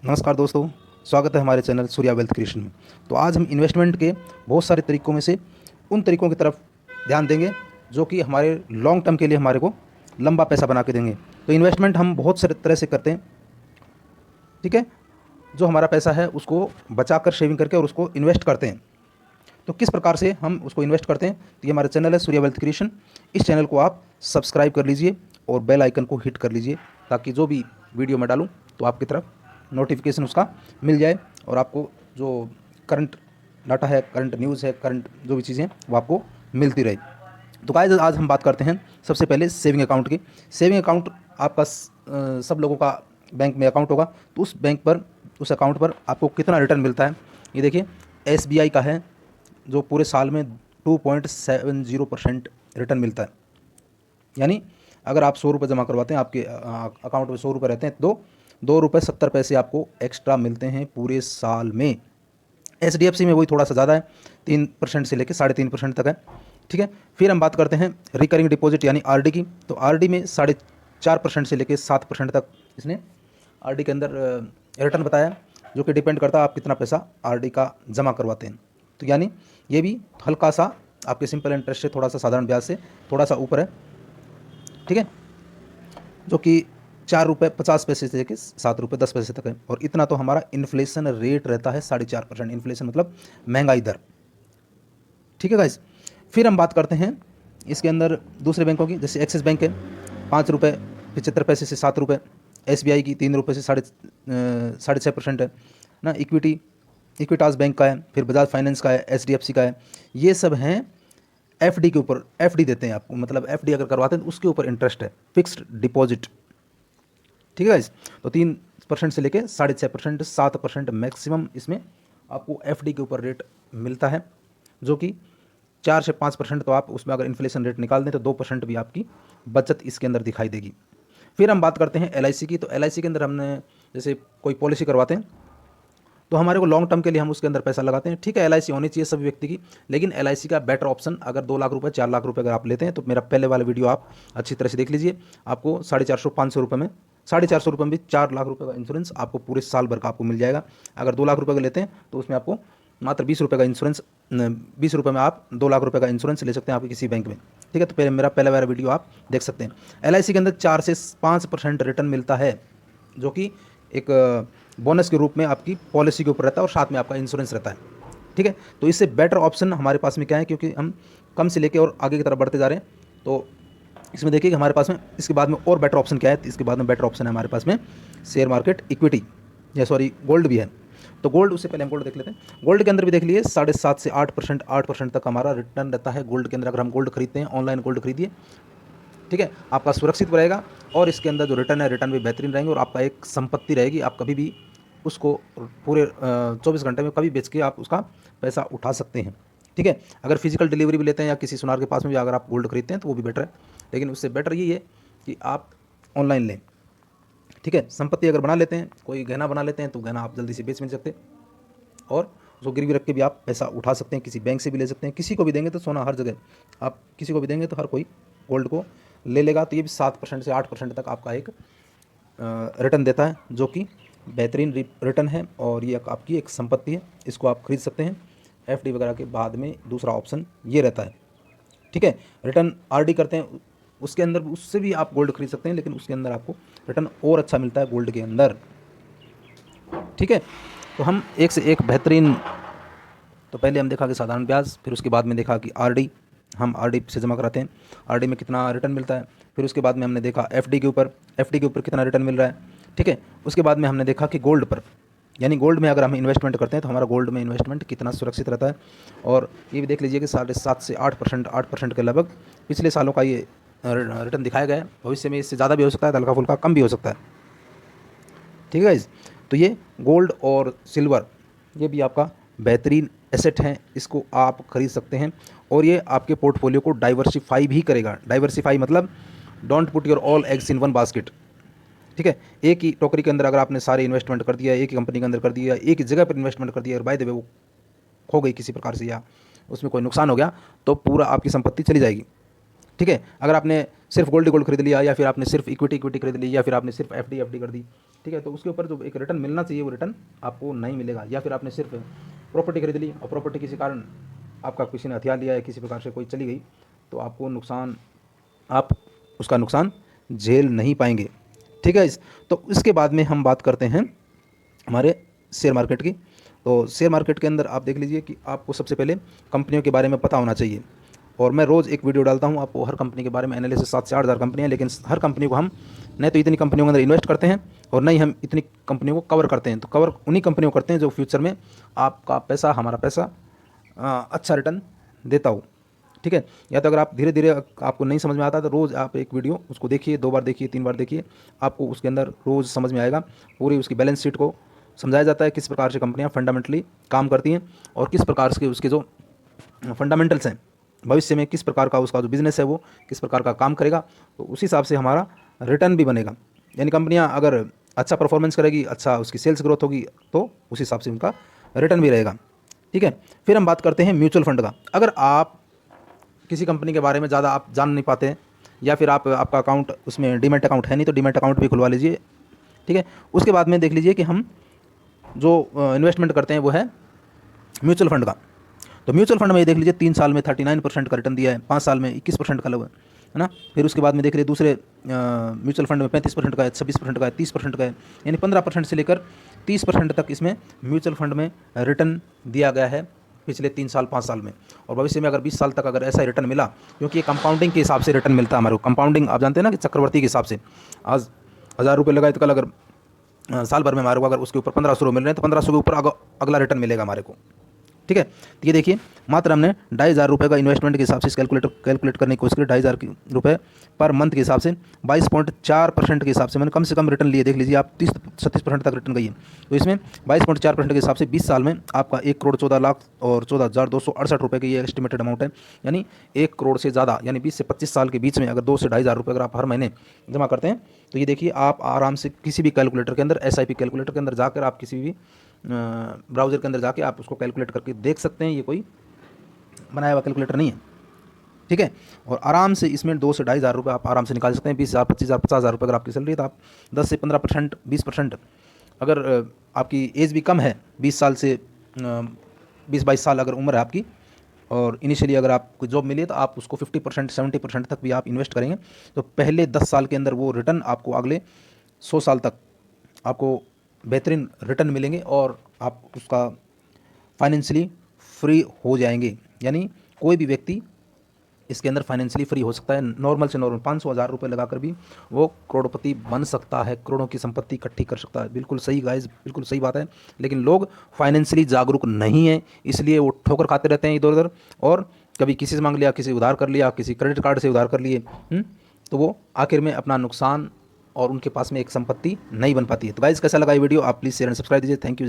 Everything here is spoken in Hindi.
नमस्कार दोस्तों, स्वागत है हमारे चैनल सूर्या वेल्थ क्रिएशन में। तो आज हम इन्वेस्टमेंट के बहुत सारे तरीकों में से उन तरीकों की तरफ ध्यान देंगे जो कि हमारे लॉन्ग टर्म के लिए हमारे को लंबा पैसा बना के देंगे। तो इन्वेस्टमेंट हम बहुत सारे तरह से करते हैं, ठीक है। जो हमारा पैसा है उसको बचा कर सेविंग करके और उसको इन्वेस्ट करते हैं। तो किस प्रकार से हम उसको इन्वेस्ट करते हैं, तो ये हमारा चैनल है सूर्या वेल्थ क्रिएशन। इस चैनल को आप सब्सक्राइब कर लीजिए और बेल आइकन को हिट कर लीजिए ताकि जो भी वीडियो मैं डालूँ तो आपकी तरफ नोटिफिकेशन उसका मिल जाए और आपको जो करंट डाटा है, करंट न्यूज़ है, करंट जो भी चीज़ें हैं वो आपको मिलती रहे। तो गाइस आज हम बात करते हैं सबसे पहले सेविंग अकाउंट की। सेविंग अकाउंट आपका सब लोगों का बैंक में अकाउंट होगा, तो उस बैंक पर, उस अकाउंट पर आपको कितना रिटर्न मिलता है। ये देखिए SBI का है जो पूरे साल में 2.70% रिटर्न मिलता है। यानी अगर आप 100 रुपये जमा करवाते हैं, आपके अकाउंट में 100 रुपये रहते हैं, तो 2 रुपये 70 पैसे आपको एक्स्ट्रा मिलते हैं पूरे साल में। HDFC में वही थोड़ा सा ज़्यादा है, 3% से लेकर 3.5% तक है, ठीक है। फिर हम बात करते हैं रिकरिंग डिपॉजिट यानी RD की। तो RD में 4.5% से लेकर 7% तक इसने RD के अंदर रिटर्न बताया, जो कि डिपेंड करता है आप कितना पैसा RD का जमा करवाते हैं। तो यानी ये भी हल्का सा आपके सिंपल इंटरेस्ट से, थोड़ा सा साधारण ब्याज से थोड़ा सा ऊपर है, ठीक है, जो कि 4 रुपये 50 पैसे से लेकर 7 रुपये 10 पैसे तक है। और इतना तो हमारा इन्फ्लेशन रेट रहता है 4.5%। इन्फ्लेशन मतलब महंगाई दर, ठीक है गाइस। फिर हम बात करते हैं इसके अंदर दूसरे बैंकों की। जैसे एक्सिस बैंक है 5 रुपये 75 पैसे से 7 रुपये, SBI की 3 रुपये से 6.5% है ना। इक्विटास बैंक का है, फिर बजाज फाइनेंस का है, HDFC का है। ये सब हैं FD के ऊपर, FD देते हैं आपको, मतलब FD अगर करवाते हैं तो उसके ऊपर इंटरेस्ट है, फिक्स्ड डिपॉजिट, ठीक है गाइस। तो 3% से लेके 6.5%, 7% मैक्सिमम इसमें आपको FD के ऊपर रेट मिलता है, जो कि 4 से 5% तो आप उसमें अगर इन्फ्लेशन रेट निकाल दें तो 2% भी आपकी बचत इसके अंदर दिखाई देगी। फिर हम बात करते हैं LIC की। तो LIC के अंदर हमने जैसे कोई पॉलिसी करवाते हैं तो हमारे को लॉन्ग टर्म के लिए हम उसके अंदर पैसा लगाते हैं, ठीक है। LIC होनी चाहिए सभी व्यक्ति की, लेकिन LIC का बेटर ऑप्शन अगर 2 लाख रुपये 4 लाख रुपये अगर आप लेते हैं तो मेरा पहले वाला वीडियो आप अच्छी तरह से देख लीजिए। आपको 450-500 रुपये में, 450 रुपये में 4 लाख रुपये का इंश्योरेंस आपको पूरे साल भर का आपको मिल जाएगा। अगर 2 लाख रुपये का लेते हैं तो उसमें आपको मात्र 20 रुपये का इंश्योरेंस, 20 रुपये में आप 2 लाख रुपये का इंश्योरेंस ले सकते हैं आपके किसी बैंक में, ठीक है। तो पहले मेरा पहला वाला वीडियो आप देख सकते हैं। LIC के अंदर 4 से 5% रिटर्न मिलता है, जो कि एक बोनस के रूप में आपकी पॉलिसी के ऊपर रहता है और साथ में आपका इंश्योरेंस रहता है, ठीक है। तो इससे बेटर ऑप्शन हमारे पास में क्या है, क्योंकि हम कम से लेके और आगे की तरफ बढ़ते जा रहे हैं, तो इसमें देखिए कि हमारे पास में इसके बाद में और बेटर ऑप्शन क्या है। इसके बाद में बेटर ऑप्शन है हमारे पास में शेयर मार्केट, इक्विटी, या सॉरी गोल्ड भी है। तो गोल्ड, उससे पहले हम गोल्ड देख लेते हैं। गोल्ड के अंदर भी देख लिए 7.5 से 8% तक हमारा रिटर्न रहता है गोल्ड के अंदर। अगर हम गोल्ड खरीदते हैं, ऑनलाइन गोल्ड खरीदिए, ठीक है, आपका सुरक्षित रहेगा और इसके अंदर जो रिटर्न है, रिटर्न भी बेहतरीन रहेंगे और आपका एक संपत्ति रहेगी। आप कभी भी उसको पूरे 24 घंटे में कभी बेच के आप उसका पैसा उठा सकते हैं, ठीक है। अगर फिजिकल डिलीवरी भी लेते हैं या किसी सुनार के पास में भी अगर आप गोल्ड खरीदते हैं तो वो भी बेटर है, लेकिन उससे बेटर यही है कि आप ऑनलाइन लें, ठीक है। संपत्ति अगर बना लेते हैं, कोई गहना बना लेते हैं तो गहना आप जल्दी से बेच नहीं सकते और उसको गिरवी रख के भी आप पैसा उठा सकते हैं, किसी बैंक से भी ले सकते हैं। किसी को भी देंगे तो सोना हर जगह, आप किसी को भी देंगे तो हर कोई गोल्ड को ले लेगा। तो ये भी 7% से 8% तक आपका एक रिटर्न देता है, जो कि बेहतरीन रिटर्न है और ये आपकी एक संपत्ति है, इसको आप खरीद सकते हैं। FD वगैरह के बाद में दूसरा ऑप्शन ये रहता है, ठीक है। रिटर्न RD करते हैं उसके अंदर, उससे भी आप गोल्ड खरीद सकते हैं, लेकिन उसके अंदर आपको रिटर्न और अच्छा मिलता है गोल्ड के अंदर, ठीक है। तो हम एक से एक बेहतरीन, तो पहले हम देखा कि साधारण ब्याज, फिर उसके बाद में देखा कि RD, हम RD से जमा कराते हैं, RD में कितना रिटर्न मिलता है। फिर उसके बाद में हमने देखा FD के ऊपर कितना रिटर्न मिल रहा है, ठीक है। उसके बाद में हमने देखा कि गोल्ड पर, यानी गोल्ड में अगर हम इन्वेस्टमेंट करते हैं तो हमारा गोल्ड में इन्वेस्टमेंट कितना सुरक्षित रहता है। और ये भी देख लीजिए कि 7.5 से 8% के लगभग पिछले सालों का ये रिटर्न दिखाया गया है। भविष्य में इससे ज़्यादा भी हो सकता है, हल्का फुल्का कम भी हो सकता है, ठीक है गाइस। तो ये गोल्ड और सिल्वर, ये भी आपका बेहतरीन एसेट हैं, इसको आप खरीद सकते हैं और ये आपके पोर्टफोलियो को डाइवर्सिफाई भी करेगा। डाइवर्सिफाई मतलब don't put your all eggs in one basket, ठीक है। एक ही टोकरी के अंदर अगर आपने सारे इन्वेस्टमेंट कर दिया, एक ही कंपनी के अंदर कर दिया, एक ही जगह पर इन्वेस्टमेंट कर दिया और बाय द वे वो खो गई किसी प्रकार से या उसमें कोई नुकसान हो गया तो पूरा आपकी संपत्ति चली जाएगी, ठीक है। अगर आपने सिर्फ गोल्ड गोल्ड खरीद लिया, या फिर आपने सिर्फ इक्विटी खरीद ली, या फिर आपने सिर्फ एफडी कर दी, ठीक है, तो उसके ऊपर जो एक रिटर्न मिलना चाहिए वो रिटर्न आपको नहीं मिलेगा। या फिर आपने सिर्फ प्रॉपर्टी खरीद ली और प्रॉपर्टी किसी कारण आपका किसी ने हथियार लिया है, किसी प्रकार से कोई चली गई, तो आपको नुकसान, आप उसका नुकसान झेल नहीं पाएंगे, ठीक है। तो इसके बाद में हम बात करते हैं हमारे शेयर मार्केट की। तो शेयर मार्केट के अंदर आप देख लीजिए कि आपको सबसे पहले कंपनियों के बारे में पता होना चाहिए, और मैं रोज़ एक वीडियो डालता हूँ आपको हर कंपनी के बारे में, एनालिसिस 7 से 8 हज़ार कंपनियाँ, लेकिन हर कंपनी को हम न तो इतनी कंपनियों के अंदर इन्वेस्ट करते हैं और न ही हम इतनी कंपनियों को कवर करते हैं। तो कवर उन्हीं कंपनियों को करते हैं जो फ्यूचर में आपका पैसा, हमारा पैसा अच्छा रिटर्न देता हो, ठीक है। या तो अगर आप धीरे धीरे आपको नहीं समझ में आता तो रोज़ आप एक वीडियो उसको देखिए, 2 बार देखिए, 3 बार देखिए, आपको उसके अंदर रोज़ समझ में आएगा। पूरी उसकी बैलेंस शीट को समझाया जाता है, किस प्रकार से कंपनियां फंडामेंटली काम करती हैं और किस प्रकार से उसके जो फंडामेंटल्स हैं, भविष्य में किस प्रकार का उसका जो बिज़नेस है वो किस प्रकार का काम करेगा, तो उस हिसाब से हमारा रिटर्न भी बनेगा। यानी कंपनियां अगर अच्छा परफॉर्मेंस करेगी, अच्छा उसकी सेल्स ग्रोथ होगी, तो उस हिसाब से उनका रिटर्न भी रहेगा, ठीक है। फिर हम बात करते हैं म्यूचुअल फंड का। अगर आप किसी कंपनी के बारे में ज़्यादा आप जान नहीं पाते हैं, या फिर आपका अकाउंट उसमें डीमैट अकाउंट है नहीं, तो डीमैट अकाउंट भी खुलवा लीजिए, ठीक है। उसके बाद में देख लीजिए कि हम जो इन्वेस्टमेंट करते हैं वो है म्यूचुअल फंड का। तो म्यूचुअल फंड में ये देख लीजिए 3 साल में 39% का रिटर्न दिया है, 5 साल में 21% का लगा है ना। फिर उसके बाद में देख लीजिए दूसरे म्यूचुअल फंड में 35% का है, 26% का है, 30% का है, यानी 15% से लेकर 30% तक इसमें म्यूचुअल फंड में रिटर्न दिया गया है पिछले 3 साल 5 साल में। और भविष्य में अगर 20 साल तक अगर ऐसा ही रिटर्न मिला, क्योंकि ये कंपाउंडिंग के हिसाब से रिटर्न मिलता है हमारे को। कंपाउंडिंग आप जानते हैं ना कि चक्रवर्ती के हिसाब से, आज 1000 रुपये लगाए तो कल अगर साल भर में हमारे को अगर उसके ऊपर 1500 मिल रहे हैं तो 1500 के ऊपर अगला रिटर्न मिलेगा हमारे को, ठीक है। तो ये देखिए मात्र हमने 2500 रुपये का इन्वेस्टमेंट के हिसाब से कैलकुलेट करने की कोशिश करी, 2500 रुपये पर मंथ के हिसाब से 22.4% के हिसाब से मैंने कम से कम रिटर्न लिए। देख लीजिए आप 30-36% तक रिटर्न गई है। तो इसमें 22.4% के हिसाब से 20 साल में आपका 1,14,14,268 रुपये की ये एस्टिमेटेड अमाउंट है। यानी 1 करोड़ से ज़्यादा, यानी 20 से 25 साल के बीच में अगर 2 से 2500 रुपये अगर आप हर महीने जमा करते हैं, तो ये देखिए आप आराम से किसी भी कैलकुलेटर के अंदर, SIP कैलकुलेटर के अंदर जाकर आप किसी भी ब्राउज़र के अंदर जाके आप उसको कैलकुलेट करके देख सकते हैं। ये कोई बनाया हुआ कैलकुलेटर नहीं है, ठीक है। और आराम से इसमें 2 से 2500 रुपये आप आराम से निकाल सकते हैं। 20,000, 25,000, 50,000 रुपये अगर आपकी सैलरी है तो आप 10 से 15%, 20%, अगर आपकी एज भी कम है, 20 साल से 20-22 साल अगर उम्र है आपकी, और इनिशियली अगर आपको जॉब मिली है तो आप उसको 50%, 70% तक भी आप इन्वेस्ट करेंगे, तो पहले 10 साल के अंदर वो रिटर्न आपको अगले 100 साल तक आपको बेहतरीन रिटर्न मिलेंगे और आप उसका फाइनेंशियली फ्री हो जाएंगे। यानी कोई भी व्यक्ति इसके अंदर फाइनेंशियली फ्री हो सकता है। नॉर्मल से नॉर्मल 500,000 रुपये लगाकर भी वो करोड़पति बन सकता है, करोड़ों की संपत्ति इकट्ठी कर सकता है। बिल्कुल सही गाइस, बिल्कुल सही बात है। लेकिन लोग फाइनेंशियली जागरूक नहीं हैं, इसलिए वो ठोकर खाते रहते हैं इधर उधर, और कभी किसी से मांग लिया, किसी उधार कर लिया, किसी क्रेडिट कार्ड से उधार कर लिए, तो वो आखिर में अपना नुकसान, और उनके पास में एक संपत्ति नहीं बन पाती है। तो गाइस कैसा लगा ये वीडियो, आप प्लीज़ शेयर एंड सब्सक्राइब दीजिए। Thank you.